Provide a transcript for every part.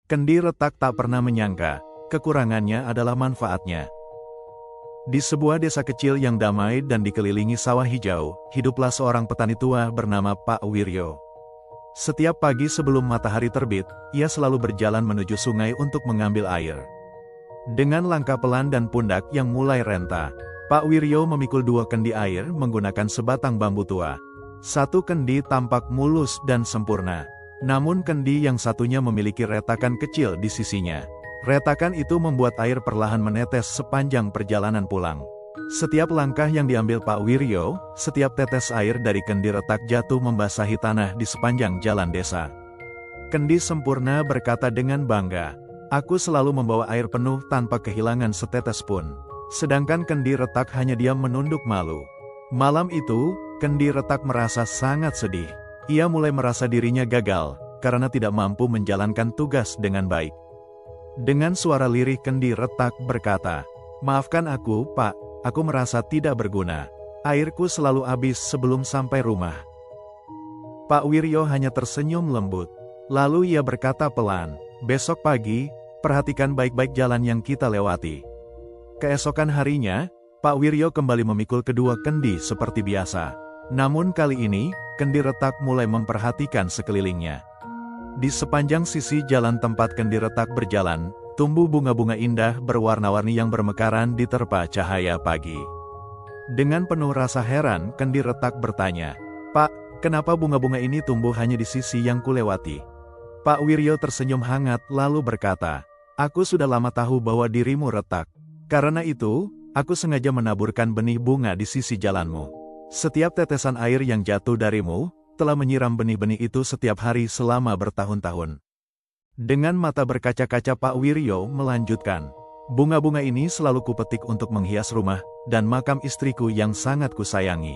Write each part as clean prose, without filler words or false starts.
Kendi Retak tak pernah menyangka, kekurangannya adalah manfaatnya. Di sebuah desa kecil yang damai dan dikelilingi sawah hijau, hiduplah seorang petani tua bernama Pak Wiryo. Setiap pagi sebelum matahari terbit, ia selalu berjalan menuju sungai untuk mengambil air. Dengan langkah pelan dan pundak yang mulai renta, Pak Wiryo memikul 2 kendi air menggunakan sebatang bambu tua. Satu kendi tampak mulus dan sempurna. Namun kendi yang satunya memiliki retakan kecil di sisinya. Retakan itu membuat air perlahan menetes sepanjang perjalanan pulang. Setiap langkah yang diambil Pak Wiryo, setiap tetes air dari kendi retak jatuh membasahi tanah di sepanjang jalan desa. Kendi sempurna berkata dengan bangga, "Aku selalu membawa air penuh tanpa kehilangan setetes pun." Sedangkan kendi retak hanya diam menunduk malu. Malam itu, kendi retak merasa sangat sedih. Ia mulai merasa dirinya gagal, karena tidak mampu menjalankan tugas dengan baik. Dengan suara lirih kendi retak berkata, "Maafkan aku, Pak, aku merasa tidak berguna. Airku selalu habis sebelum sampai rumah." Pak Wiryo hanya tersenyum lembut. Lalu ia berkata pelan, "Besok pagi, perhatikan baik-baik jalan yang kita lewati." Keesokan harinya, Pak Wiryo kembali memikul kedua kendi seperti biasa. Namun kali ini, kendi retak mulai memperhatikan sekelilingnya. Di sepanjang sisi jalan tempat kendi retak berjalan, tumbuh bunga-bunga indah berwarna-warni yang bermekaran diterpa cahaya pagi. Dengan penuh rasa heran, kendi retak bertanya, "Pak, kenapa bunga-bunga ini tumbuh hanya di sisi yang kulewati?" Pak Wiryo tersenyum hangat lalu berkata, "Aku sudah lama tahu bahwa dirimu retak. Karena itu, aku sengaja menaburkan benih bunga di sisi jalanmu. Setiap tetesan air yang jatuh darimu, telah menyiram benih-benih itu setiap hari selama bertahun-tahun." Dengan mata berkaca-kaca Pak Wiryo melanjutkan, "Bunga-bunga ini selalu kupetik untuk menghias rumah dan makam istriku yang sangat kusayangi."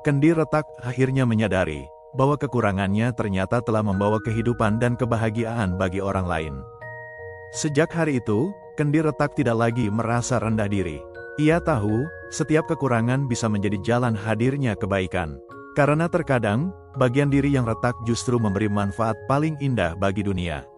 Kendi retak akhirnya menyadari, bahwa kekurangannya ternyata telah membawa kehidupan dan kebahagiaan bagi orang lain. Sejak hari itu, kendi retak tidak lagi merasa rendah diri. Ia tahu, setiap kekurangan bisa menjadi jalan hadirnya kebaikan. Karena terkadang, bagian diri yang retak justru memberi manfaat paling indah bagi dunia.